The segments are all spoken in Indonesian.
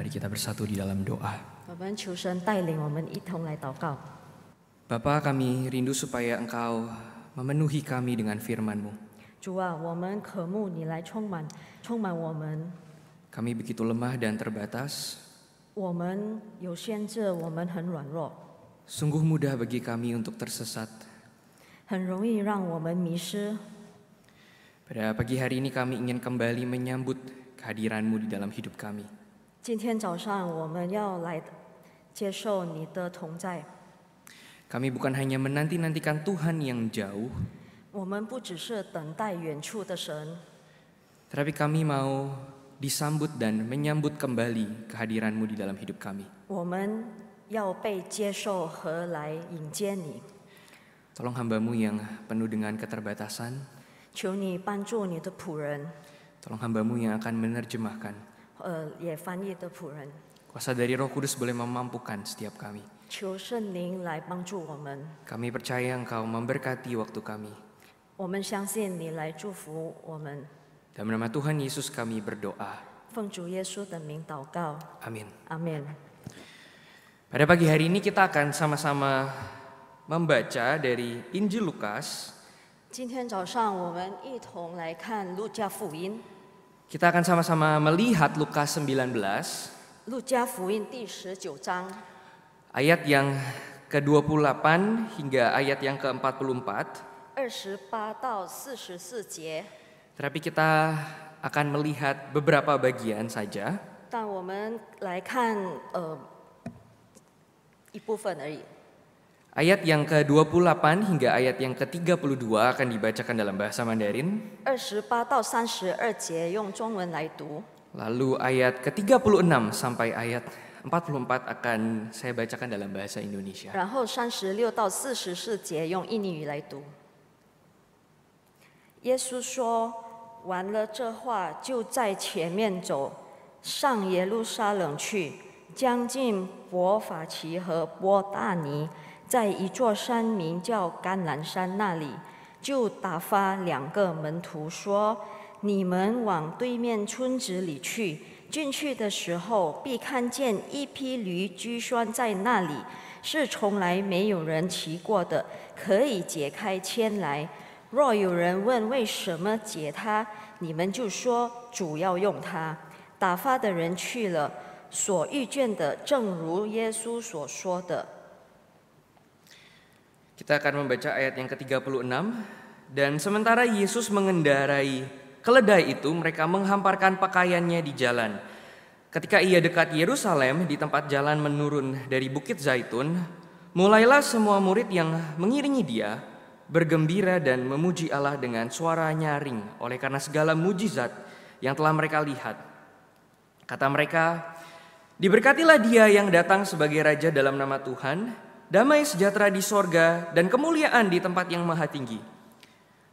mari kita bersatu di dalam doa. 我们求神带领我们一同来祷告。 Bapa, kami rindu supaya Engkau memenuhi kami dengan firman-Mu. 主啊，我们渴慕你来充满我们。 Kami begitu lemah dan terbatas. 我们有限制，我们很软弱， Sungguh mudah bagi kami untuk tersesat. 很容易让我们迷失。 Pada pagi hari ini kami ingin kembali menyambut kehadiran-Mu di dalam hidup kami. 今天早上我们要来接受你的同在。 Kami bukan hanya menanti-nantikan Tuhan yang jauh, 我们不只是等待远处的神， tetapi kami mau disambut dan menyambut kembali kehadiran-Mu di dalam hidup kami. 我们要被接受和来迎接你。 Tolong hamba-Mu yang penuh dengan keterbatasan, 求你帮助你的仆人， tolong hamba-Mu yang akan menerjemahkan. 也翻译的仆人。 Kuasa dari Roh Kudus boleh memampukan setiap kami. 求圣灵来帮助我们。 Kami percaya Engkau memberkati waktu kami. 我们相信你来祝福我们。 Dalam nama Tuhan Yesus kami berdoa. 奉主耶稣的名祷告， Amin. 阿门。 Pada pagi hari ini kita akan sama-sama membaca dari Injil Lukas. 今天早上我们一同来看路加福音。 Kita akan sama-sama melihat Lukas 19, 路加福音第19章 ayat yang ke-28 hingga ayat yang ke-44. 28到44节。 Tetapi kita akan melihat beberapa bagian saja. 但我们来看一部分而已。 Ayat yang ke-28 hingga ayat yang ke-32 akan dibacakan dalam bahasa Mandarin. 28到32节用中文来读， Lalu ayat ke-36 sampai ayat 44 akan saya bacakan dalam bahasa Indonesia. 然后36到44节用印尼语来读。耶稣说完了这话，就在前面走，上耶路撒冷去，将近伯法其和伯大尼，在一座山名叫橄榄山那里，就打发2个门徒说：“你们往对面村子里去。进去的时候，必看见一匹驴居拴在那里，是从来没有人骑过的，可以解开牵来。若有人问为什么解它，你们就说主要用它。”打发的人去了，所遇见的正如耶稣所说的。 Kita akan membaca ayat yang ke-36. Dan sementara Yesus mengendarai keledai itu, mereka menghamparkan pakaiannya di jalan. Ketika ia dekat Yerusalem, di tempat jalan menurun dari Bukit Zaitun, mulailah semua murid yang mengiringi dia bergembira dan memuji Allah dengan suara nyaring oleh karena segala mujizat yang telah mereka lihat. Kata mereka, "Diberkatilah dia yang datang sebagai Raja dalam nama Tuhan, damai sejahtera di sorga dan kemuliaan di tempat yang maha tinggi."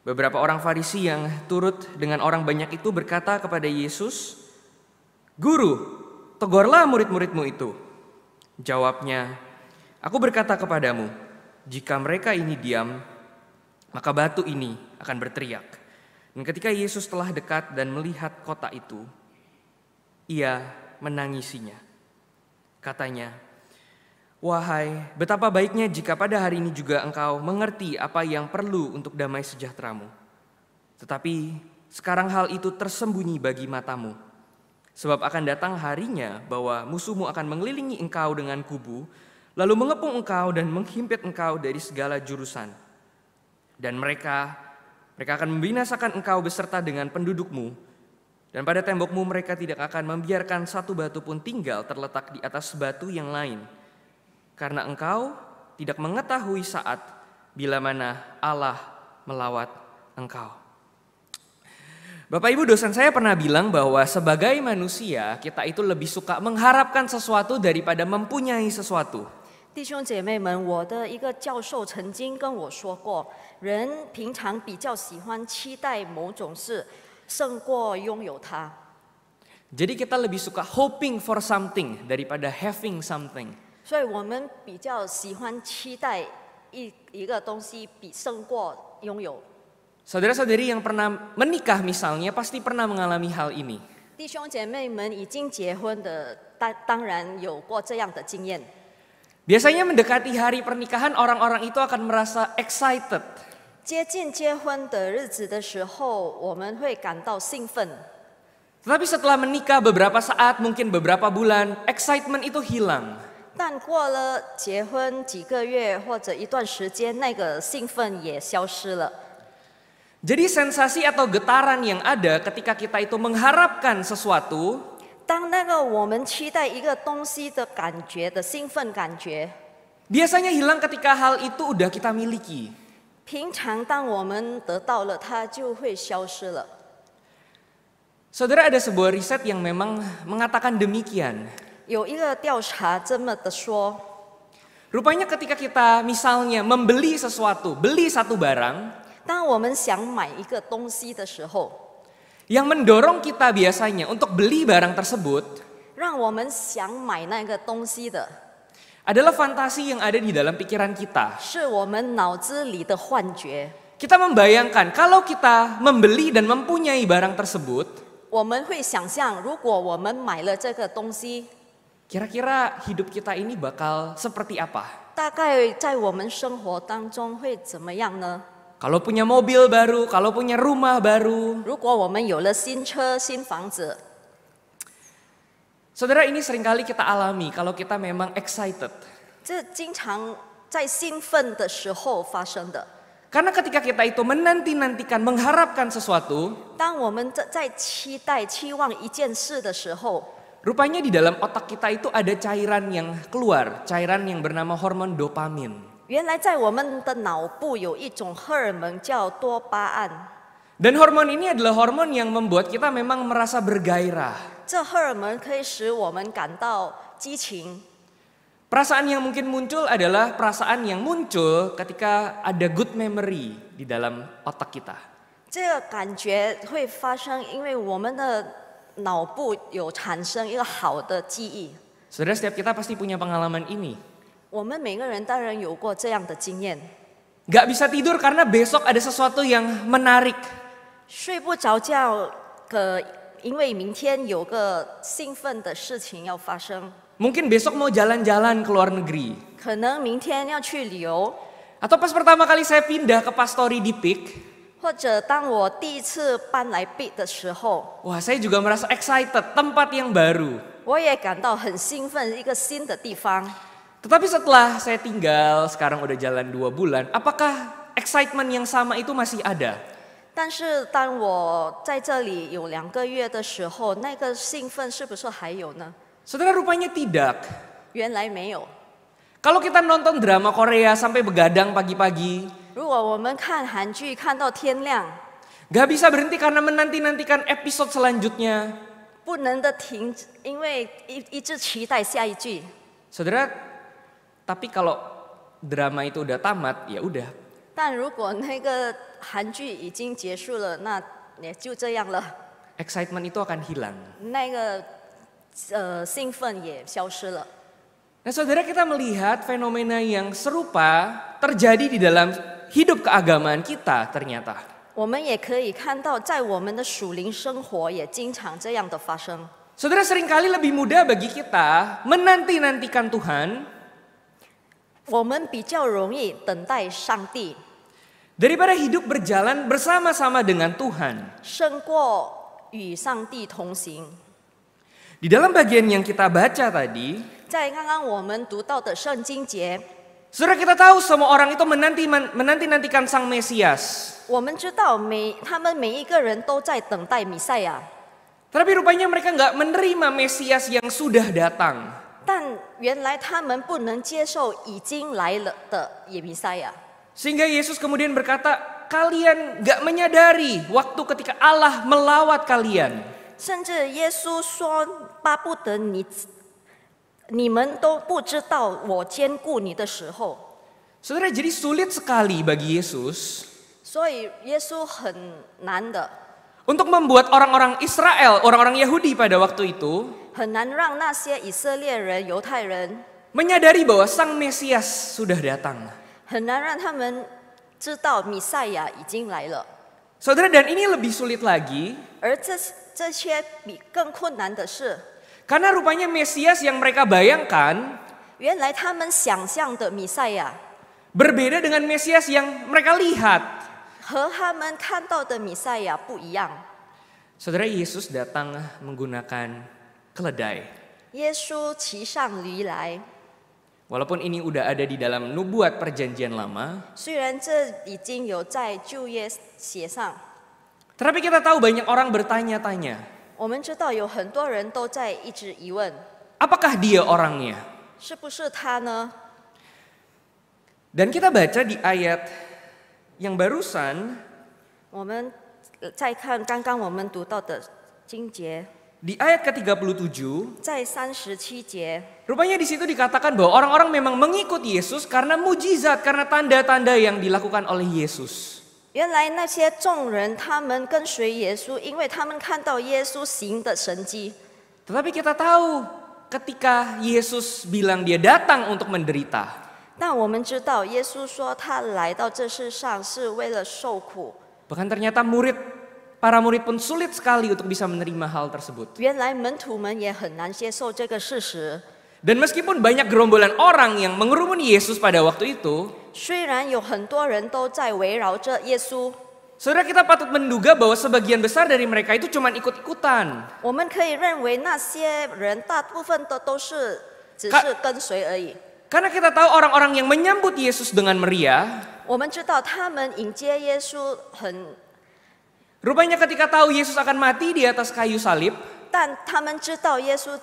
Beberapa orang Farisi yang turut dengan orang banyak itu berkata kepada Yesus, "Guru, tegurlah murid-muridmu itu." Jawabnya, "Aku berkata kepadamu, jika mereka ini diam, maka batu ini akan berteriak." Dan ketika Yesus telah dekat dan melihat kota itu, ia menangisinya. Katanya, "Wahai, betapa baiknya jika pada hari ini juga engkau mengerti apa yang perlu untuk damai sejahteramu. Tetapi sekarang hal itu tersembunyi bagi matamu. Sebab akan datang harinya bahwa musuhmu akan mengelilingi engkau dengan kubu, lalu mengepung engkau dan menghimpit engkau dari segala jurusan. Dan mereka akan membinasakan engkau beserta dengan pendudukmu. Dan pada tembokmu mereka tidak akan membiarkan satu batu pun tinggal terletak di atas batu yang lain. Karena engkau tidak mengetahui saat bila mana Allah melawat engkau." Bapak Ibu, dosen saya pernah bilang bahwa sebagai manusia kita itu lebih suka mengharapkan sesuatu daripada mempunyai sesuatu. 弟兄姐妹们，我的一个教授曾经跟我说过，人平常比较喜欢期待某种事，胜过拥有它。 Jadi kita lebih suka hoping for something daripada having something. 所以我们比较喜欢期待一个东西，比胜过拥有。 Saudara-saudari yang pernah menikah misalnya pasti pernah mengalami hal ini. 弟兄姐妹们已经结婚的，当然有过这样的经验。 Biasanya mendekati hari pernikahan orang-orang itu akan merasa excited. 接近结婚的日子的时候，我们会感到兴奋。 Tetapi setelah menikah beberapa saat, mungkin beberapa bulan, excitement itu hilang. 但过了结婚几个月或者一段时间，那个兴奋也消失了。 Jadi sensasi atau getaran yang ada ketika kita itu mengharapkan sesuatu, 当那个我们期待一个东西的感觉的兴奋感觉， biasanya hilang ketika hal itu udah kita miliki. 平常当我们得到了它，就会消失了。 Saudara, ada sebuah riset yang memang mengatakan demikian. 有一个调查这么的说， Rupanya ketika kita misalnya membeli sesuatu, beli satu barang, 当我们想买一个东西的时候， yang mendorong kita biasanya untuk beli barang tersebut 让我们想买那个东西的， adalah fantasi yang ada di dalam pikiran kita. 是我们脑子里的幻觉。 Kita membayangkan kalau kita membeli dan mempunyai barang tersebut, 我们会想象，如果我们买了这个东西， kira-kira hidup kita ini bakal seperti apa? 大概在我们生活当中会怎么样呢？ Kalau punya mobil baru, kalau punya rumah baru. 如果我们有了新车、新房子， Saudara, ini seringkali kita alami kalau kita memang excited. 这经常在兴奋的时候发生的。 Karena ketika kita itu menanti-nantikan, mengharapkan sesuatu, 当我们在期待、期望一件事的时候， rupanya di dalam otak kita itu ada cairan yang keluar, cairan yang bernama hormon dopamin. 原来在我们的脑部有一种荷尔蒙叫多巴胺， Dan hormon ini adalah hormon yang membuat kita memang merasa bergairah. 这荷尔蒙可以使我们感到激情。 Perasaan yang mungkin muncul adalah perasaan yang muncul ketika ada good memory di dalam otak kita. 这个感觉会发生，因为我们的脑部有产生一个好的记忆。 Saudara, setiap kita pasti punya pengalaman ini. 我们每个人当然有过这样的经验， Gak bisa tidur karena besok ada sesuatu yang menarik. 睡不着觉，因为明天有个兴奋的事情要发生， Mungkin besok mau jalan-jalan ke luar negeri. 可能明天要去旅游， Atau pas pertama kali saya pindah ke pastori di PIK, 或者当我第一次搬来 B 的时候， wah saya juga merasa excited, tempat yang baru. 我也感到很兴奋，一个新的地方。 Tetapi setelah saya tinggal, sekarang udah jalan 2 bulan, apakah excitement yang sama itu masih ada? 但是当我在这里有2个月的时候，那个兴奋是不是还有呢？ Saudara, rupanya tidak. 原来没有。 Kalau kita nonton drama Korea sampai begadang pagi-pagi, 如果我们看韩剧看到天亮， gak bisa berhenti karena menanti-nantikan episode selanjutnya. 不能的停，因为一直期待下一句。 Saudara, tapi kalau drama itu udah tamat, ya udah. 但如果那个韩剧已经结束了，那也就这样了， Excitement itu akan hilang. 那个兴奋也消失了。 Nah saudara, kita melihat fenomena yang serupa terjadi di dalam hidup keagamaan kita ternyata. 我们也可以看到，在我们的属灵生活也经常这样的发生。 Saudara, seringkali lebih mudah bagi kita menanti-nantikan Tuhan 我们比较容易等待上帝， daripada hidup berjalan bersama-sama dengan Tuhan. 胜过与上帝同行。 Di dalam bagian yang kita baca tadi, 在刚刚我们读到的圣经节， saudara, kita tahu semua orang itu menanti-nantikan Sang Mesias. 我们知道他们每一个人都在等待弥赛亚， Tapi rupanya mereka nggak menerima Mesias yang sudah datang. 但原来他们不能接受已经来了的弥赛亚。 Sehingga Yesus kemudian berkata, kalian nggak menyadari waktu ketika Allah melawat kalian. 甚至耶稣说：“巴不得你们都不知道我兼顾你的时候。” Saudara, jadi sulit sekali bagi Yesus 所以耶稣很难的， untuk membuat orang-orang Israel, orang-orang Yahudi pada waktu itu 很难让那些以色列人、犹太人， menyadari bahwa Sang Mesias sudah datang. 很难让他们知道弥赛亚已经来了。 Saudara, dan ini lebih sulit lagi 而这些比更困难的是， Karena rupanya Mesias yang mereka bayangkan 原来他们想象的弥赛亚 berbeda dengan Mesias yang mereka lihat. 和他们看到的弥赛亚不一样。 Saudara, Yesus datang menggunakan keledai. 耶稣骑上驴来， Walaupun ini udah ada di dalam nubuat perjanjian lama, 虽然这已经有在旧约写上， tetapi kita tahu banyak orang bertanya-tanya, 我们知道有很多人都在一直疑问， apakah dia orangnya? 是不是他呢？ Dan kita baca di ayat yang barusan, 我们再看刚刚我们读到的经节， di ayat ke-37, 在37节， rupanya di situ dikatakan bahwa orang-orang memang mengikut Yesus karena mujizat, karena tanda-tanda yang dilakukan oleh Yesus. 原来那些众人他们跟随耶稣，因为他们看到耶稣行的神迹。 Tetapi kita tahu ketika Yesus bilang dia datang untuk menderita, 但我们知道，耶稣说他来到这世上是为了受苦。 bahkan ternyata para murid pun sulit sekali untuk bisa menerima hal tersebut. 原来门徒们也很难接受这个事实。 Dan meskipun banyak gerombolan orang yang mengerumuni Yesus pada waktu itu, 虽然有很多人都在围绕着耶稣， saudara, kita patut menduga bahwa sebagian besar dari mereka itu cuma ikut-ikutan. 我们可以认为那些人大部分的都是只是跟随而已。 Karena kita tahu orang-orang yang menyambut Yesus dengan meriah, 我们知道他们迎接耶稣rupanya ketika tahu Yesus akan mati di atas kayu salib, 但他们知道耶稣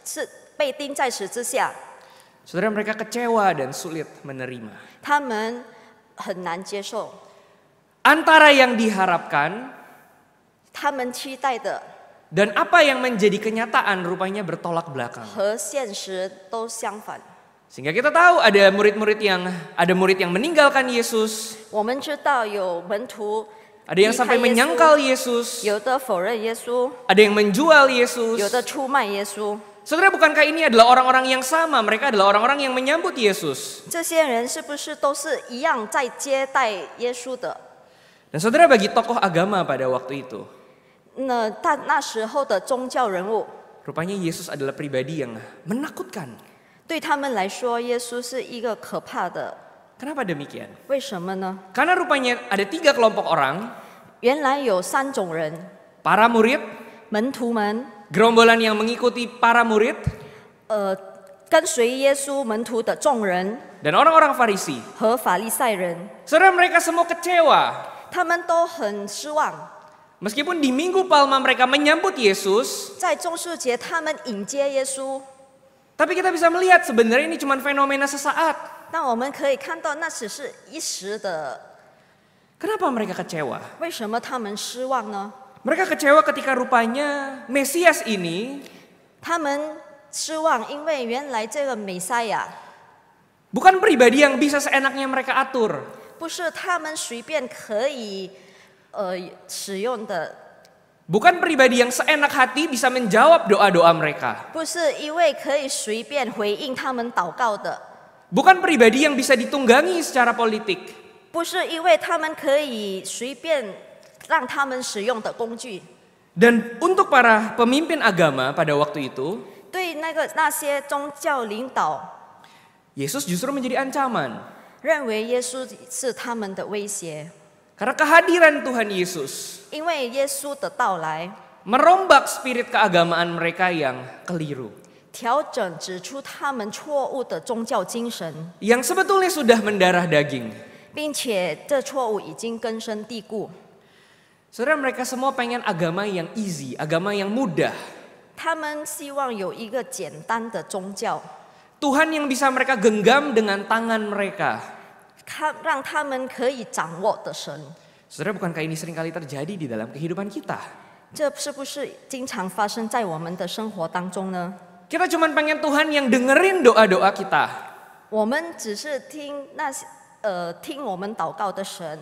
是被钉在十字架， saudara, mereka kecewa dan sulit menerima. 他们很难接受。 Antara yang diharapkan 他们期待的 dan apa yang menjadi kenyataan rupanya bertolak belakang. 和现实都相反。 Sehingga kita tahu ada murid yang meninggalkan Yesus, 我们知道有门徒 ada yang sampai menyangkal Yesus, 有的否认耶稣， ada yang menjual Yesus. 有的出卖耶稣。 Saudara, bukankah ini adalah orang-orang yang sama? Mereka adalah orang-orang yang menyambut Yesus. 这些人是不是都是一样在接待耶稣的？ Dan saudara, bagi tokoh agama pada waktu itu, 那时候的宗教人物， rupanya Yesus adalah pribadi yang menakutkan. 对他们来说，耶稣是一个可怕的。 Kenapa demikian? 为什么呢？ Karena rupanya ada 3 kelompok orang, 原来有3种人： para murid, 门徒们， gerombolan yang mengikuti para murid, 跟随耶稣门徒的众人 dan orang-orang Farisi. 和法利赛人， Saudara, mereka semua kecewa. 他们都很失望。 Meskipun di Minggu Palma mereka menyambut Yesus, 在中秋节，他们迎接耶稣， tapi kita bisa melihat sebenarnya ini cuma fenomena sesaat. 但我们可以看到那只是一时的。 Kenapa mereka kecewa? 为什么他们失望呢？ Mereka kecewa ketika rupanya Mesias ini 他们失望，因为原来这个弥赛亚 bukan pribadi yang bisa seenaknya mereka atur. 不是他们随便可以使用的， Bukan pribadi yang seenak hati bisa menjawab doa-doa mereka. 不是一位可以随便回应他们祷告的， Bukan pribadi yang bisa ditunggangi secara politik. 不是因为他们可以随便让他们使用的工具。 Dan untuk para pemimpin agama pada waktu itu, 对那些宗教领导， Yesus justru menjadi ancaman. 认为耶稣是他们的威胁， Karena kehadiran Tuhan Yesus 因为耶稣的到来， merombak spirit keagamaan mereka yang keliru. 调整指出他们错误的宗教精神， Yang sebetulnya sudah mendarah daging. 并且这错误已经根深蒂固。 Saudara, mereka semua pengen agama yang easy, agama yang mudah. 他们希望有一个简单的宗教， Tuhan yang bisa mereka genggam dengan tangan mereka. 让他们可以掌握的神。 Saudara, bukankah ini seringkali terjadi di dalam kehidupan kita? 这是不是经常发生在我们的生活当中呢？ Kita cuma pengen Tuhan yang dengerin doa-doa kita. 我们只是听听我们祷告的神，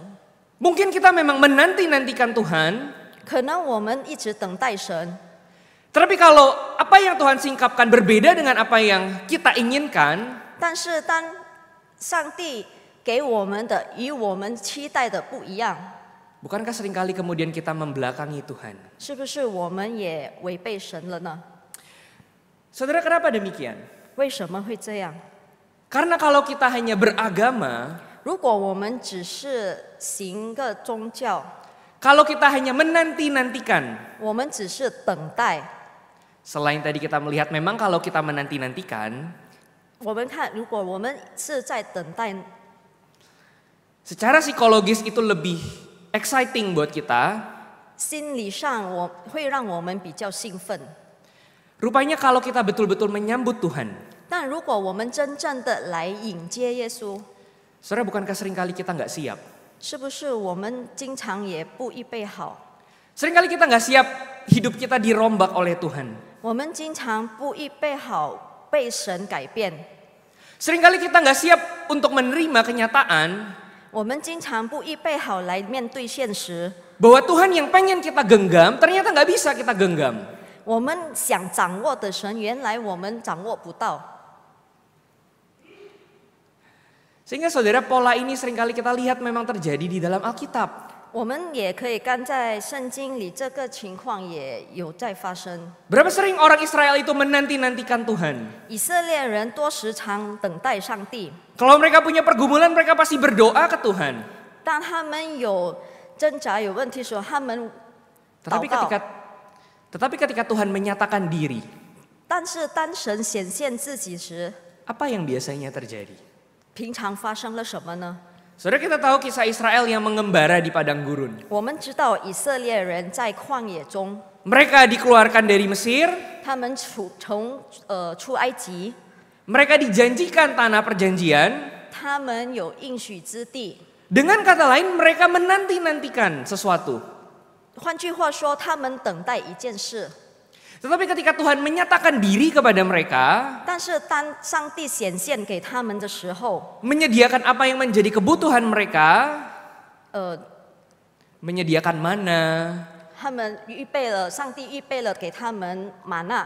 Mungkin kita memang menanti-nantikan Tuhan, 可能我们一直等待神， tetapi kalau apa yang Tuhan singkapkan berbeda dengan apa yang kita inginkan, 但是当上帝给我们的与我们期待的不一样， Bukankah seringkali kemudian kita membelakangi Tuhan? 是不是我们也违背神了呢？ Saudara, kenapa demikian? 为什么会这样？ Karena kalau kita hanya beragama, 如果我们只是行个宗教， kalau kita hanya menanti-nantikan, 我们只是等待。 selain tadi kita melihat memang kalau kita menanti-nantikan, 我们看，如果我们是在等待， secara psikologis itu lebih exciting buat kita. 心理上会让我们比较兴奋。 Rupanya kalau kita betul-betul menyambut Tuhan, 但如果我们真正的来迎接耶稣， saudara, bukankah seringkali kita nggak siap? 是不是我们经常也不预备好？ Seringkali kita nggak siap hidup kita dirombak oleh Tuhan. 我们经常不预备好被神改变， Seringkali kita nggak siap untuk menerima kenyataan 我们经常不预备好来面对现实。 bahwa Tuhan yang pengen kita genggam ternyata nggak bisa kita genggam. 我们想掌握的神，原来我们掌握不到。 Sehingga saudara, pola ini seringkali kita lihat memang terjadi di dalam Alkitab. 我们也可以看在圣经里，这个情况也有在发生。 Berapa sering orang Israel itu menanti-nantikan Tuhan? 以色列人多时常等待上帝， Kalau mereka punya pergumulan, mereka pasti berdoa ke Tuhan. 当他们有挣扎、有问题的时候，他们祷 Tetapi 告。 ketika Tuhan menyatakan diri, 但是当神显现自己时， apa yang biasanya terjadi? 平常发生了什么呢？ Saudara, kita tahu kisah Israel yang mengembara di padang gurun. 我们知道以色列人在旷野中， Mereka dikeluarkan dari Mesir, 他们出埃及， mereka dijanjikan tanah perjanjian. 他们有应许之地。 Dengan kata lain, mereka menanti-nantikan sesuatu. 换句话说，他们等待一件事。 Tetapi ketika Tuhan menyatakan diri kepada mereka, 但是当上帝显现给他们的时候， menyediakan apa yang menjadi kebutuhan mereka, 呃， menyediakan mana, 他们预备了，上帝预备了给他们玛纳，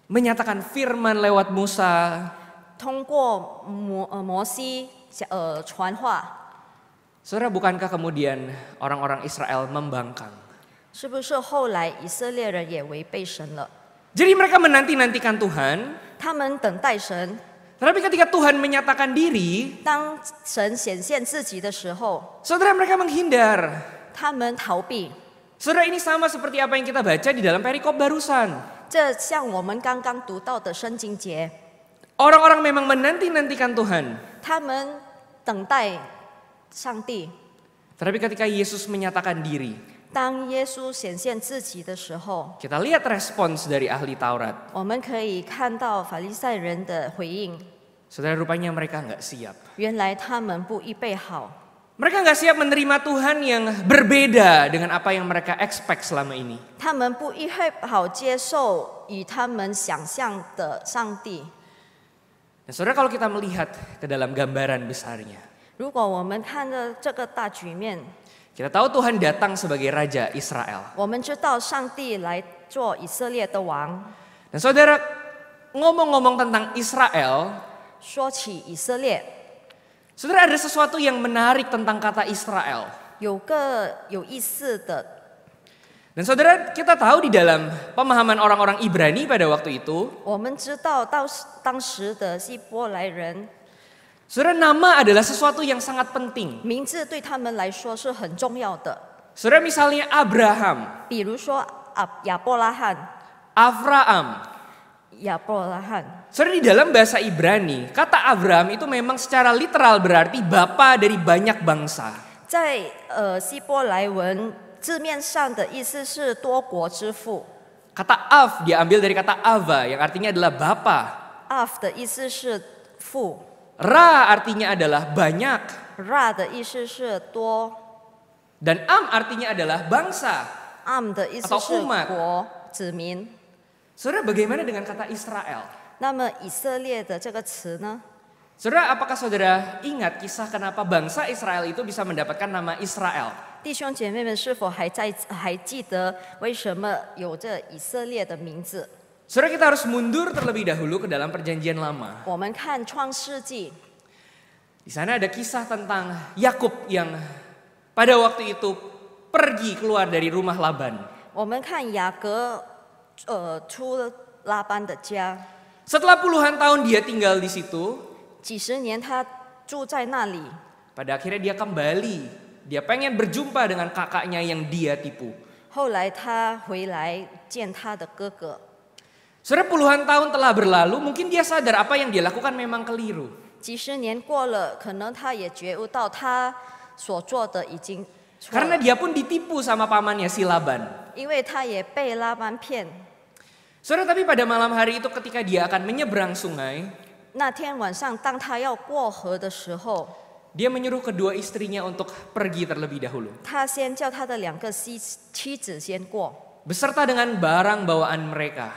menyatakan firman lewat Musa. 通过摩西传话， Saudara, bukankah kemudian orang-orang Israel membangkang? 是不是后来以色列人也违背神了？ Jadi mereka menanti-nantikan Tuhan, 他们等待神， tetapi ketika Tuhan menyatakan diri, 当神显现自己的时候， saudara, mereka menghindar. 他们逃避。 Saudara, ini sama seperti apa yang kita baca di dalam perikop barusan. 这像我们刚刚读到的圣经节， Orang-orang memang menanti-nantikan Tuhan, 他们等待上帝。 tetapi ketika Yesus menyatakan diri, 当耶稣显现自己的时候， kita lihat respons dari ahli Taurat. 我们可以看到法利赛人的回应。 Saudara, rupanya mereka nggak siap. 原来他们不预备好， Mereka nggak siap menerima Tuhan yang berbeda dengan apa yang mereka expect selama ini. 他们不预备好接受与他们想象的上帝。 Nah, saudara, kalau kita melihat ke dalam gambaran besarnya, 如果我们看到这个大局面， kita tahu Tuhan datang sebagai Raja Israel. 我们知道上帝来做以色列的王。 Dan saudara, ngomong-ngomong tentang Israel, 说起以色列， saudara, ada sesuatu yang menarik tentang kata Israel. 有个有意思的， Dan saudara, kita tahu di dalam pemahaman orang-orang Ibrani pada waktu itu, 我们知道当时的希伯来人， saudara, nama adalah sesuatu yang sangat penting. 名字对他们来说是很重要的。 Saudara, misalnya Abraham, 比如说亚伯拉罕， Avraham. 亚伯拉罕， Saudara, di dalam bahasa Ibrani, kata Abraham itu memang secara literal berarti bapa dari banyak bangsa. 在希伯来文字面上的意思是多国之父。 Kata Av diambil dari kata Ava yang artinya adalah bapa. Af 的意思是父 Ra artinya adalah banyak. ，Ra 的意思是多 Dan Am artinya adalah bangsa. ，Am 的意思 Atau 是 umat 国子民。 Saudara, bagaimana dengan kata Israel? 那么以色列的这个词呢？ Saudara, apakah saudara ingat kisah kenapa bangsa Israel itu bisa mendapatkan nama Israel? 弟兄姐妹们是否还记得为什么有这以色列的名字？ Saudara, kita harus mundur terlebih dahulu ke dalam perjanjian lama. 我们看创世纪， Di sana ada kisah tentang Yakub yang pada waktu itu pergi keluar dari rumah Laban. 我们看雅各出拉班的家， Setelah puluhan tahun dia tinggal di situ, 几十年他住在那里， pada akhirnya dia kembali. Dia pengen berjumpa dengan kakaknya yang dia tipu. 后来他回来见他的哥哥。 Saudara, puluhan tahun telah berlalu, mungkin dia sadar apa yang dia lakukan memang keliru. 几十年过了，可能他也觉悟到他所做的已经错 Karena 了， dia pun ditipu sama pamannya si Laban. 因为他也被拉班骗。 Saudara, tapi pada malam hari itu ketika dia akan menyeberang sungai, 那天晚上，当他要过河的时候， dia menyuruh kedua istrinya untuk pergi terlebih dahulu. 他先叫他的2个妻子先过， Beserta dengan barang bawaan mereka.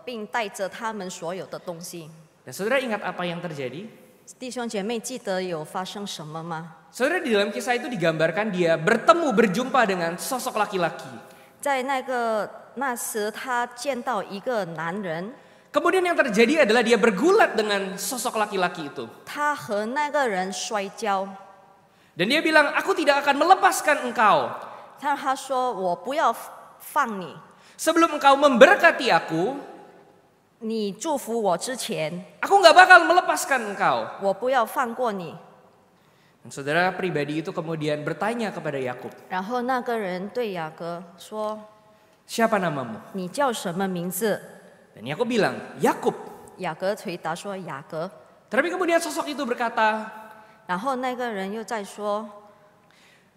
并带着他们所有的东西。 Dan saudara ingat apa yang terjadi? 弟兄姐妹，记得有发生什么吗？ Saudara, di dalam kisah itu digambarkan dia berjumpa dengan sosok laki-laki. 在那时，他见到一个男人， Kemudian yang terjadi adalah dia bergulat dengan sosok laki-laki itu. 他和那个人摔跤。 Dan dia bilang, aku tidak akan melepaskan engkau 他说：“我不要放你， sebelum engkau memberkati aku. 你祝福我之前， Aku nggak bakal melepaskan engkau." 我不要放过你。” Dan saudara pribadi itu kemudian bertanya kepada Yakub, 然后那个人对雅各说 "Siapa namamu?" ：“你叫什么名字 Dan Yakub bilang, "Yakub."？” 雅各回答说：“雅各。” Tapi kemudian sosok itu berkata, 然后那个人又在说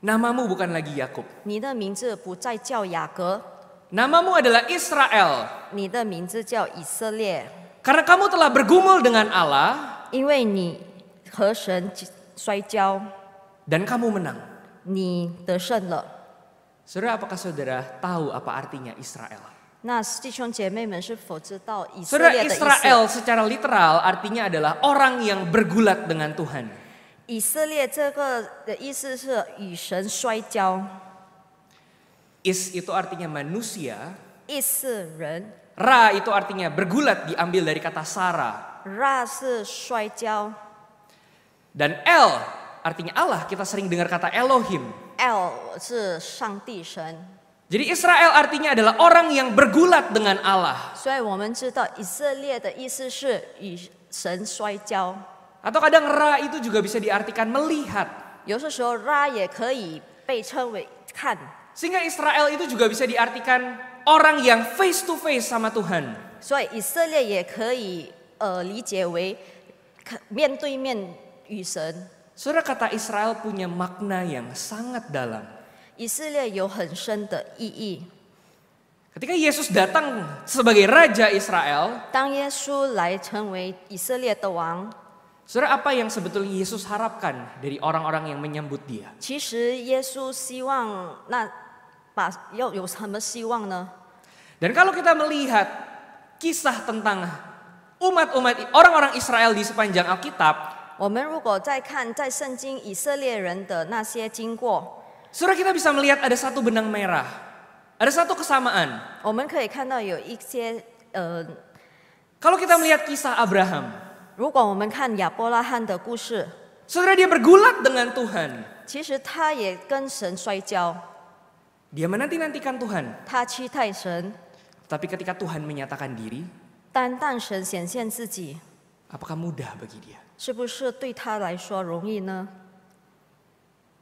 "Namamu bukan lagi Yakub. 你的名字不再叫雅各， Namamu adalah Israel. 你的名字叫以色列， Karena kamu telah bergumul dengan Allah 因为你和神摔跤， dan kamu menang." 你得胜了。 Saudara, apakah saudara tahu apa artinya Israel? 那弟兄姐妹们是否知道以色 Saudara, 列的意 Israel 思？ secara literal artinya adalah orang yang bergulat dengan Tuhan. 以色列这个的意思是与神摔跤， Is itu artinya manusia. 意是人， Ra itu artinya bergulat, diambil dari kata Sara. Ra 是摔跤 Dan El artinya Allah, kita sering dengar kata Elohim. ，L 是上帝神， Jadi Israel artinya adalah orang yang bergulat dengan Allah. 所以我们知道以色列的意思是与神摔跤。 Atau kadang Ra itu juga bisa diartikan melihat. 有的时候 Ra 也可以被称为看， Sehingga Israel itu juga bisa diartikan orang yang face to face sama Tuhan. 所以以色列也可以理解为面对面与神。 Saudara, kata Israel punya makna yang sangat dalam. 以色列有很深的意义。 Ketika Yesus datang sebagai Raja Israel, 当耶稣来成为以色列的王， saudara, apa yang sebetulnya Yesus harapkan dari orang-orang yang menyambut dia? 其实耶稣希望要有什么希望呢？ Dan kalau kita melihat kisah tentang orang-orang Israel di sepanjang Alkitab, 我们如果再看在圣经以色列人的那些经过， saudara, kita bisa melihat ada satu benang merah, ada satu kesamaan. 我们可以看到有一些Kalau kita melihat kisah Abraham, 如果我们看亚伯拉罕的故事， saudara, dia bergulat dengan Tuhan. 其实他也跟神摔跤， Dia menanti-nantikan Tuhan. 他期待神， Tapi ketika Tuhan menyatakan diri, 但神显现自己， apakah mudah bagi dia? 是不是对他来说容易呢？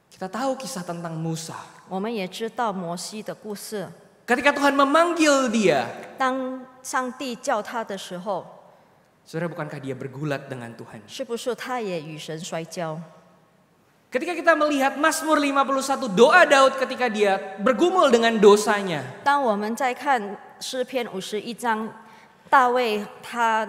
Kita tahu kisah tentang Musa. 我们也知道摩西的故事， Ketika Tuhan memanggil dia, 当上帝叫他的时候， saudara, bukankah dia bergulat dengan Tuhan? 是不是他也与神摔跤？ Ketika kita melihat Mazmur 51, doa Daud ketika dia bergumul dengan dosanya. 当我们在看诗篇51章，大卫他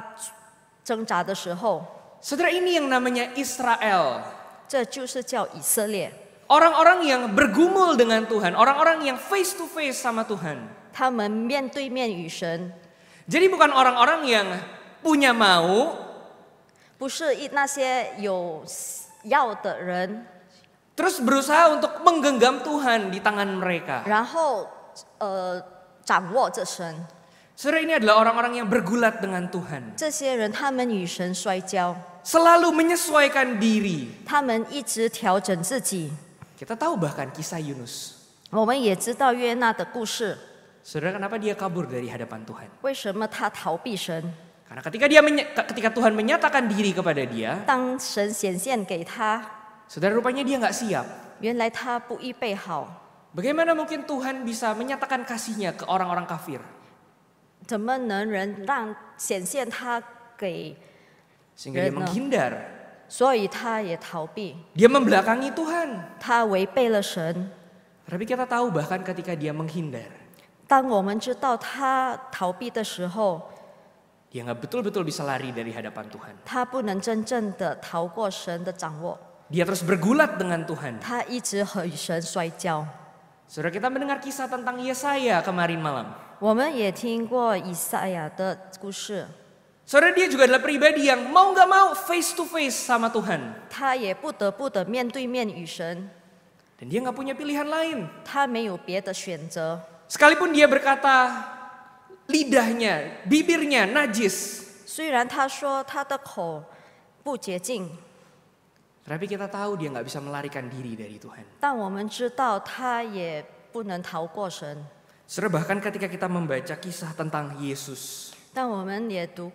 挣扎的时候， Saudara, ini yang namanya Israel. 这就是叫以色列。 Orang-orang yang bergumul dengan Tuhan, orang-orang yang face to face sama Tuhan. 他们面对面与神， Jadi bukan orang-orang yang punya mau, 不是那些有要的人， terus berusaha untuk menggenggam Tuhan di tangan mereka. 然后掌握着神。 Saudara, ini adalah orang-orang yang bergulat dengan Tuhan. 这些人他们与神摔跤， Selalu menyesuaikan diri. 他们一直调整自己， Kita tahu bahkan kisah Yunus. 我们也知道约纳的故事， Saudara, kenapa dia kabur dari hadapan Tuhan? 为什么他逃避神？ Karena ketika Tuhan menyatakan diri kepada dia, 当神显现给他， saudara, rupanya dia nggak siap. 原来他不预备好， Bagaimana mungkin Tuhan bisa menyatakan kasihnya ke orang-orang kafir? 怎么能让显现他给？ Sehingga dia menghindar. 所以他也逃避， Dia membelakangi Tuhan. 他违背了神。 Tapi kita tahu bahkan ketika dia menghindar, 当我们知道他逃避的时候， dia nggak betul-betul bisa lari dari hadapan Tuhan. 他不能真正的逃过神的掌握， Dia terus bergulat dengan Tuhan. 他一直和神摔跤。 Saudara, kita mendengar kisah tentang Yesaya kemarin malam. 我们也听过以赛亚的故事， Saudara, dia juga adalah pribadi yang mau nggak mau face to face sama Tuhan. 他也不得不的面对面与神， Dan dia nggak punya pilihan lain. 他没有别的选择。 Sekalipun dia berkata lidahnya, bibirnya najis. 虽然他说他的口不洁净， Tapi kita tahu dia nggak bisa melarikan diri dari Tuhan. 但我们知道他也不能逃过神。 Saudara, bahkan ketika kita membaca kisah tentang Yesus, 但我们也读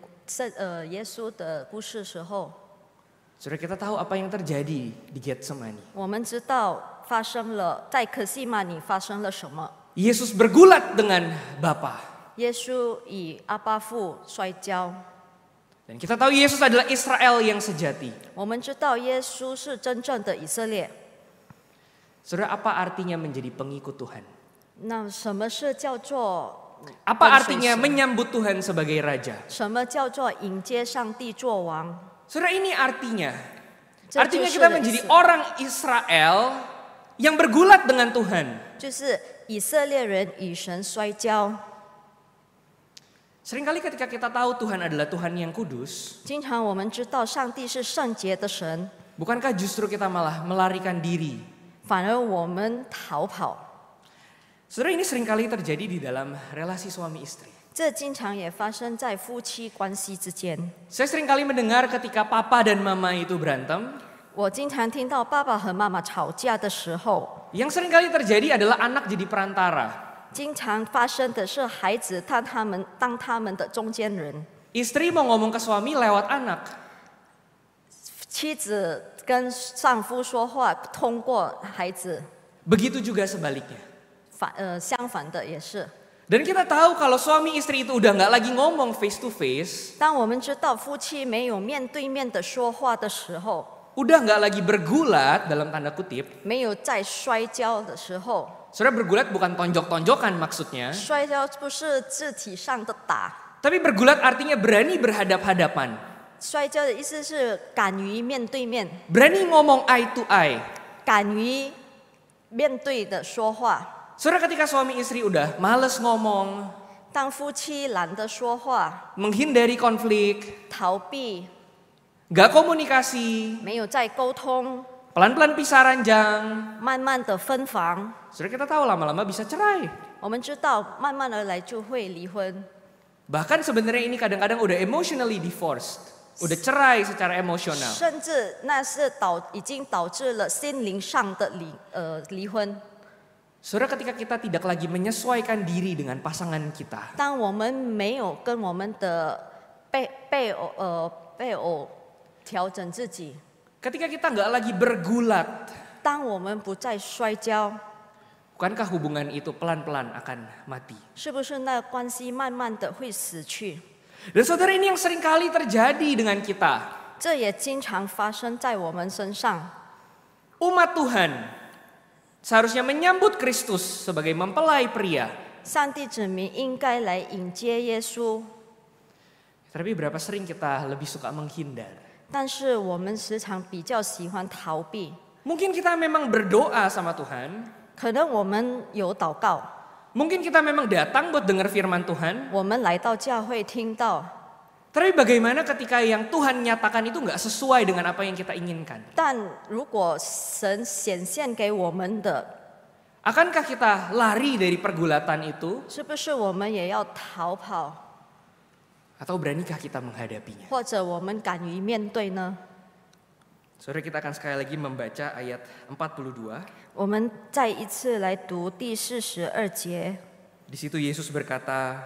耶稣的故事时候， saudara, kita tahu apa yang terjadi di Getsemani. 我们知道发生了在客西马尼发生了什么。 Yesus bergulat dengan Bapa. 耶稣与阿爸父摔跤。 Dan kita tahu Yesus adalah Israel yang sejati. 我们知道耶稣是真正的以色列。 Saudara, apa artinya menjadi pengikut Tuhan? 那什么是叫做 Apa artinya menyambut Tuhan sebagai Raja? 什么叫做迎接上帝做王？ Saudara, ini artinya. 这 Artinya 就是 kita 的意 menjadi 思， orang Israel yang bergulat dengan Tuhan. 就是以色列人与神摔跤。 Seringkali ketika kita tahu Tuhan adalah Tuhan yang kudus, 经常我们知道上帝是圣洁的神， bukankah justru kita malah melarikan diri? 反而我们逃跑。 Saudara, ini seringkali terjadi di dalam relasi suami istri. 这经常也发生在夫妻关系之间。 Saya seringkali mendengar ketika papa dan mama itu berantem, 我经常听到爸爸和妈妈吵架的时候， yang seringkali terjadi adalah anak jadi perantara. 经常发生的是孩子当他们的中间人， Istri mau ngomong ke suami lewat anak. 妻子跟丈夫说话通过孩子， Begitu juga sebaliknya. 相反的也是。 Dan kita tahu kalau suami istri itu udah nggak lagi ngomong face to face, 当我们知道夫妻没有面对面的说话的时候， udah nggak lagi bergulat dalam tanda kutip. 没有在摔跤的时候， Saudara, bergulat bukan tonjok-tonjokan maksudnya, 摔跤不是肢体上的打， tapi bergulat artinya berani berhadap-hadapan, 摔跤的意思是敢于面对面， berani ngomong eye to eye. 敢于面对的说话。 Saudara, ketika suami istri udah males ngomong, 当夫妻懒得说话， menghindari konflik, 逃避， nggak komunikasi, 没有再沟通， pelan-pelan pisah ranjang, 慢慢的分房， saudara, kita tahu lama-lama bisa cerai. 我们知道慢慢而来就会离婚。 Bahkan sebenarnya ini kadang-kadang udah emotionally divorced, udah cerai secara emosional. 甚至那是已经导致了心灵上的离婚。 Saudara, ketika kita tidak lagi menyesuaikan diri dengan pasangan kita, 当我们没有跟我们的配偶调整自己， ketika kita nggak lagi bergulat, 当我们不再摔跤， bukankah hubungan itu pelan-pelan akan mati? 是不是那关系慢慢的会死去？ Dan saudara, ini yang seringkali terjadi dengan kita. 这也经常发生在我们身上。 Umat Tuhan seharusnya menyambut Kristus sebagai mempelai pria. 上帝子民应该来迎接耶稣， Tapi berapa sering kita lebih suka menghindar? 但是我们时常比较喜欢逃避。 Mungkin kita memang berdoa sama Tuhan. 可能我们有祷告， Mungkin kita memang datang buat dengar firman Tuhan. 我们来到教会听到， Tapi bagaimana ketika yang Tuhan nyatakan itu nggak sesuai dengan apa yang kita inginkan? 但如果神显现给我们的， Akankah kita lari dari pergulatan itu? 是不是我们也要逃跑， Atau beranikah kita menghadapinya? 或者我们敢于面对呢？ Saudara, kita akan sekali lagi membaca ayat 42. 我们再一次来读第42节。 Di situ Yesus berkata,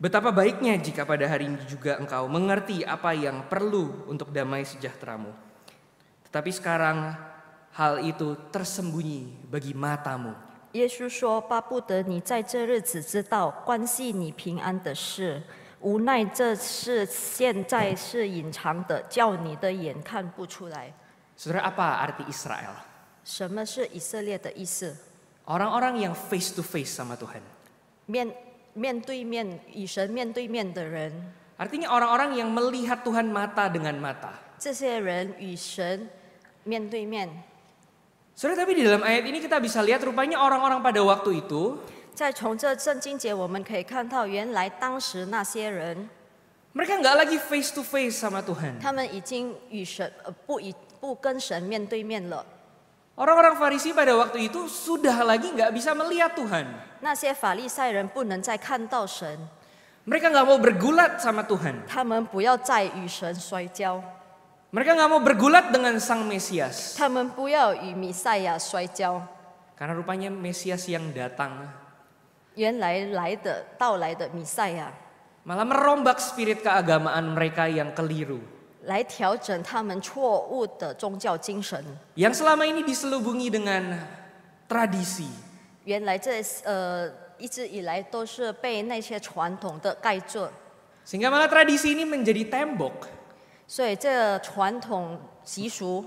"Betapa baiknya jika pada hari ini juga engkau mengerti apa yang perlu untuk damai sejahteramu. Tetapi sekarang hal itu tersembunyi bagi matamu." 耶稣说：“巴不得你在这日子知道关系你平安的事，无奈这事现在是隐藏的，叫你的眼看不出来。” Saudara, apa arti Israel? 什么是以色列的意思？ Orang-orang yang face to face sama Tuhan. 面对面与神面对面的人， Artinya orang-orang yang melihat Tuhan mata dengan mata. 这些人与神面对面。 Saudara, tapi di dalam ayat ini kita bisa lihat rupanya orang-orang pada waktu itu 再从这圣经节，我们可以看到，原来当时那些人， mereka nggak lagi face to face sama Tuhan. 他们已经与神不跟神面对面了。 Orang-orang Farisi pada waktu itu sudah lagi nggak bisa melihat Tuhan. 那些法利赛人不能再看到神， Mereka nggak mau bergulat sama Tuhan. 他们不要再与神摔跤， Mereka nggak mau bergulat dengan Sang Mesias. 他们不要与弥赛亚摔跤。 Karena rupanya Mesias yang datang 原来到来的弥赛亚， malah merombak spirit keagamaan mereka yang keliru. 来调整他们错误的宗教精神。 Yang selama ini diselubungi dengan tradisi. 原来一直以来都是被那些传统的盖住， Sehingga malah tradisi ini menjadi tembok. 所以这传统习俗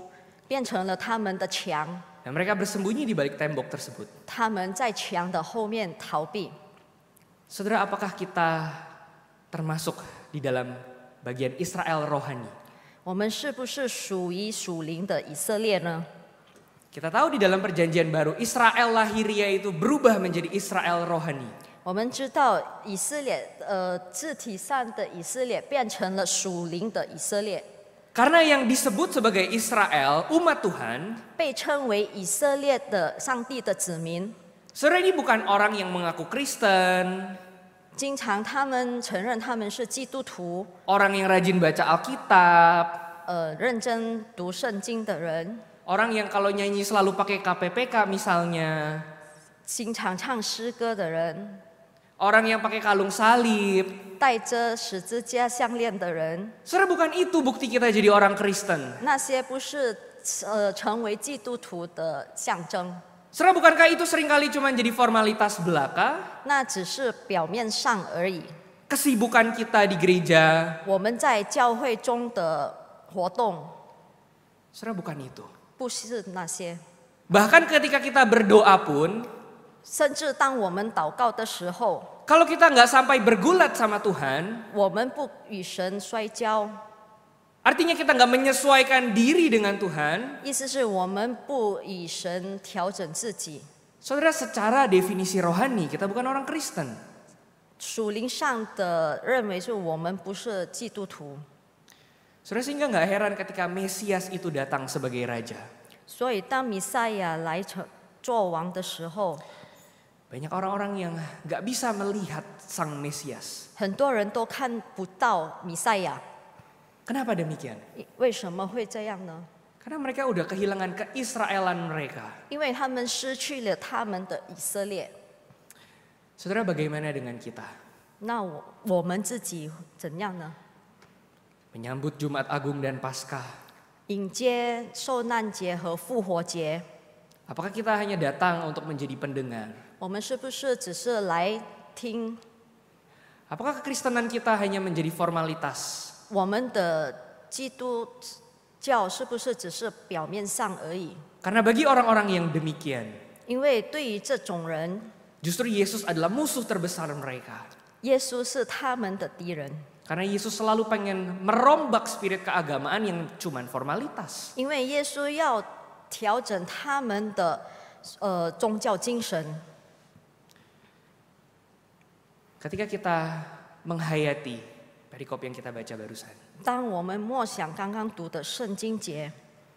变成了他们的墙， Dan mereka bersembunyi di balik tembok tersebut. 他们在墙的后面逃避。 Saudara, apakah kita termasuk di dalam bagian Israel rohani? 我们是不是属于属灵的以色列呢？ Kita tahu di dalam perjanjian baru Israel lahiriah itu berubah menjadi Israel rohani. 我们知道以色列，字体上的以色列变成了属灵的以色列， Karena yang disebut sebagai Israel, umat Tuhan, 被称为以色列的上帝的子民。 saudara, ini bukan orang yang mengaku Kristen, 经常他们承认他们是基督徒， orang yang rajin baca Alkitab, 认真读圣经的人， orang yang kalau nyanyi selalu pakai KPPK misalnya, 经常唱诗歌的人， orang yang pakai kalung salib. 带着十字架项链的人， Saudara, bukan itu bukti kita jadi orang Kristen. 那些不是成为基督徒的象征， Saudara, bukankah itu seringkali cuma jadi formalitas belaka? 那只是表面上而已。 Kesibukan kita di gereja. 我们在教会中的活动 Saudara, bukan itu. 不是那些， Bahkan ketika kita berdoa pun, 甚至当我们祷告的时候， kalau kita nggak sampai bergulat sama Tuhan, 我们不与神摔跤， artinya kita nggak menyesuaikan diri dengan Tuhan. 意思是我们不与神调整自己。 Saudara, secara definisi rohani kita bukan orang Kristen. 属灵上的认为是我们不是基督徒， Saudara, sehingga nggak heran ketika Mesias itu datang sebagai raja. 所以当弥赛亚来做王的时候， Banyak orang-orang yang nggak bisa melihat Sang Mesias. 很多人都看不到弥赛亚。 Kenapa demikian? 为什么会这样呢？ Karena mereka udah kehilangan keisraelan mereka. 因为他们失去了他们的以色列。 Saudara, bagaimana dengan kita? 那我们自己怎样呢？ Menyambut Jumat Agung dan Paskah. 迎接受难节和复活节， Apakah kita hanya datang untuk menjadi pendengar? 我们是不是只是来听？ Apakah kekristenan kita hanya menjadi formalitas? 我们的基督教是不是只是表面上而已？ Karena bagi orang-orang yang demikian, 因为对于这种人， justru Yesus adalah musuh terbesar mereka. 耶稣是他们的敌人， Karena Yesus selalu pengen merombak spirit keagamaan yang cuman formalitas. 因为耶稣要调整他们的宗教精神。 Ketika kita menghayati perikop yang kita baca barusan, 当我们默想刚刚读的圣经节，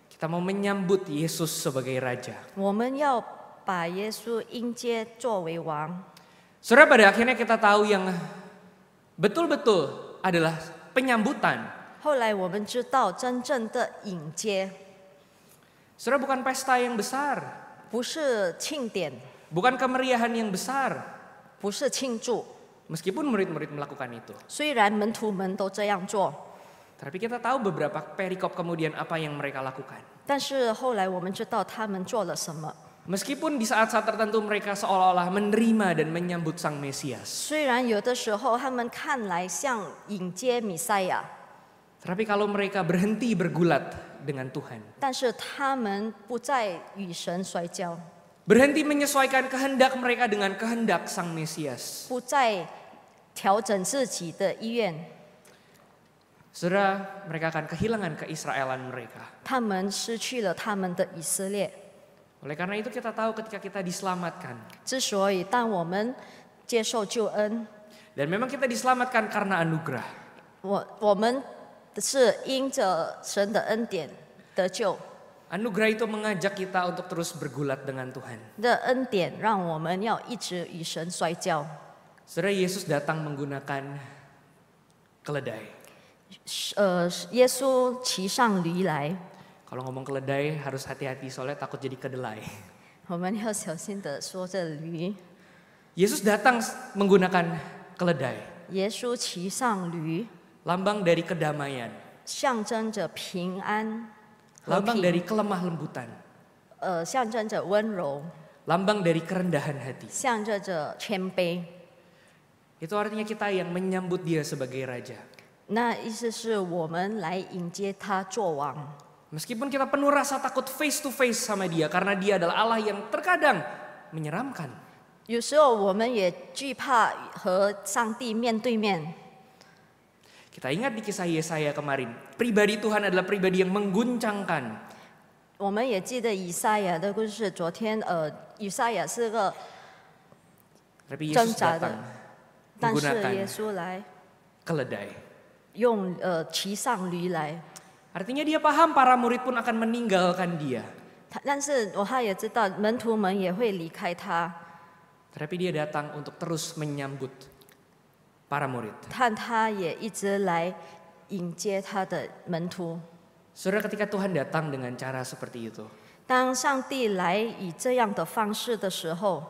kita mau menyambut Yesus sebagai Raja. 我们要把耶稣迎接作为王。 Saudara, pada akhirnya kita tahu yang betul-betul adalah penyambutan 后来我们知道，真正的迎接 Saudara, bukan pesta yang besar, 不是庆典， bukan kemeriahan yang besar. 不是庆祝。 Meskipun murid-murid melakukan itu. 虽然门徒们都这样做， Tapi kita tahu beberapa perikop kemudian apa yang mereka lakukan. 但是后来我们知道他们做了什么。 Meskipun di saat-saat tertentu mereka seolah-olah menerima dan menyambut Sang Mesias. 虽然有的时候他们看来像迎接弥赛亚， Tapi kalau mereka berhenti bergulat dengan Tuhan. 但是他们不再与神摔跤， Berhenti menyesuaikan kehendak mereka dengan kehendak Sang Mesias. 不再调整自己的意愿， Saudara, mereka akan kehilangan keisraelan mereka. 他们失去了他们的以色列。 Oleh karena itu kita tahu ketika kita diselamatkan. 之所以当我们接受救恩， Dan memang kita diselamatkan karena anugerah. 我们是因着神的恩典得救。 Anugerah itu mengajak kita untuk terus bergulat dengan Tuhan. 的恩典让我们要一直与神摔跤。 Saudara, Yesus datang menggunakan keledai. 耶稣骑上驴来， Kalau ngomong keledai harus hati-hati soalnya takut jadi kedelai. 我们要小心的说这驴。 Yesus datang menggunakan keledai. 耶稣骑上驴， Lambang dari kedamaian. 象征着平安、和 Lambang 平， dari kelemah lembutan. 象征着温柔， Lambang dari kerendahan hati. 象征着谦卑。 Itu artinya kita yang menyambut dia sebagai raja. 那意思是我们来迎接他做王。 Meskipun kita penuh rasa takut face to face sama dia karena dia adalah Allah yang terkadang menyeramkan. 有时候我们也惧怕和上帝面对面。 Kita ingat di kisah Yesaya kemarin, pribadi Tuhan adalah pribadi yang mengguncangkan. 我们也记得以赛亚的故事。昨天以赛亚是个 Tapi Yesus 挣扎的， datang 但是耶 menggunakan 稣来 keledai. 用骑上驴来。 Artinya dia paham para murid pun akan meninggalkan dia. 但是他也知道门徒们也会离开他， Tapi dia datang untuk terus menyambut para murid. 但他也一直来迎接他的门徒。 Saudara, ketika Tuhan datang dengan cara seperti itu, 当上帝来以这样的方式的时候，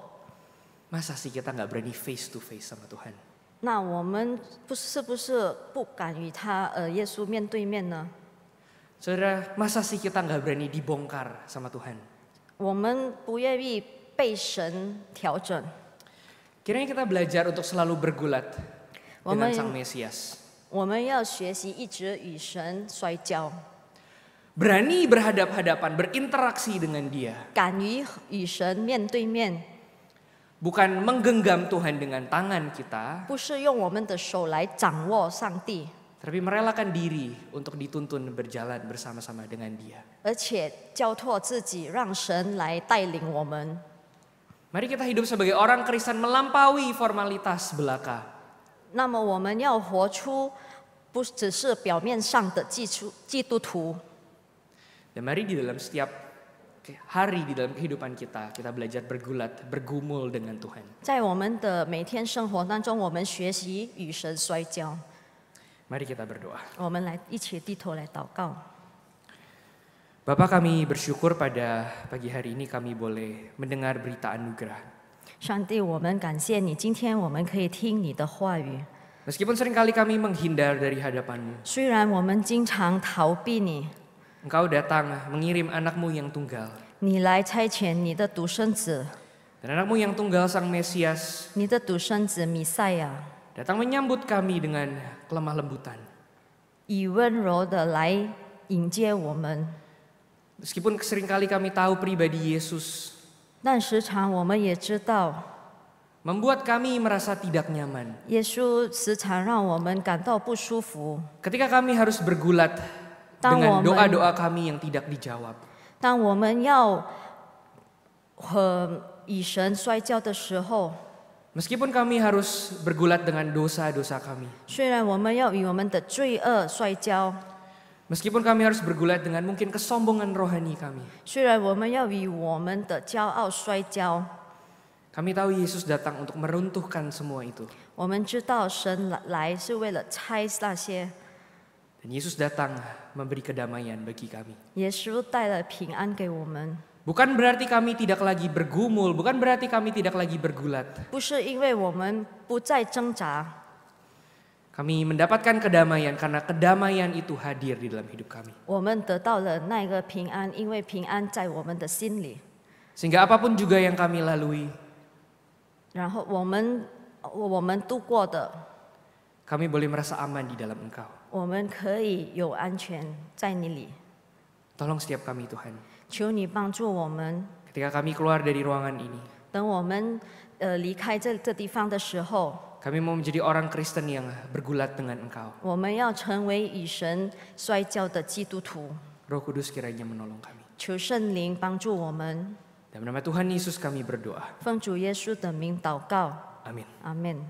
masa sih kita nggak berani face to face sama Tuhan? 那我们不是不敢与他耶稣面对面呢？ Saudara, masa sih kita nggak berani dibongkar sama Tuhan? 我们不愿意被神调整。 Kiranya kita belajar untuk selalu bergulat dengan Wamen- Sang Mesias. 我们要学习一直与神摔跤， Berani berhadap-hadapan, berinteraksi dengan dia. 敢于与神面对面， Bukan menggenggam Tuhan dengan tangan kita, 不是用我们的手来掌握上帝， tapi merelakan diri untuk dituntun berjalan bersama-sama dengan dia. 而且交托自己，让神来带领我们。 Mari kita hidup sebagai orang Kristen melampaui formalitas belaka. 那么我们要活出不只是表面上的基督徒， Dan mari di dalam setiap hari di dalam kehidupan kita, kita belajar bergulat, bergumul dengan Tuhan. 在我们的每天生活当中，我们学习与神摔跤。 Mari kita berdoa. 我们来一起低头来祷告。 Bapa, kami bersyukur pada pagi hari ini kami boleh mendengar berita anugerah. 上帝，我们感谢你，今天我们可以听你的话语。 Meskipun seringkali kami menghindar dari hadapan-Mu, 虽然我们经常逃避你， Engkau datang mengirim anak-Mu yang tunggal. 你来差遣你的独生子， Dan anak-Mu yang tunggal Sang Mesias 你的独生子弥赛亚， datang menyambut kami dengan kelemah lembutan. 以温柔的来迎接我们。 Meskipun seringkali kami tahu pribadi Yesus 但时常我们也知道， membuat kami merasa tidak nyaman. 耶稣时常让我们感到不舒服。 Ketika kami harus bergulat dengan doa-doa kami yang tidak dijawab. 当我们要和与神摔跤的时候， Meskipun kami harus bergulat dengan dosa-dosa kami. 虽然我们要与我们的罪恶摔跤， Meskipun kami harus bergulat dengan mungkin kesombongan rohani kami. 虽然我们要与我们的骄傲摔跤， Kami tahu Yesus datang untuk meruntuhkan semua itu. 我们知道神来是为了拆那些， Dan Dan Yesus datang memberi kedamaian bagi kami. 耶稣带了平安给我们， Bukan berarti kami tidak lagi bergumul, bukan berarti kami tidak lagi bergulat. 不是因为我们不再挣扎， Kami mendapatkan kedamaian karena kedamaian itu hadir di dalam hidup kami. 我们得到了那个平安，因为平安在我们的心里。 Sehingga apapun juga yang kami lalui, 然后我们度过的， kami boleh merasa aman di dalam Engkau. 我们可以有安全在你里。 Tolong setiap kami Tuhan. 求你帮助我们， Ketika kami keluar dari ruangan ini, 等我们离开这地方的时候， kami mau menjadi orang Kristen yang bergulat dengan Engkau. 我们要成为与神摔跤的基督徒。 Roh Kudus kiranya menolong kami. 求圣灵帮助我们， Dalam nama Tuhan Yesus kami berdoa. 奉主耶稣的名祷告， Amin. 阿门。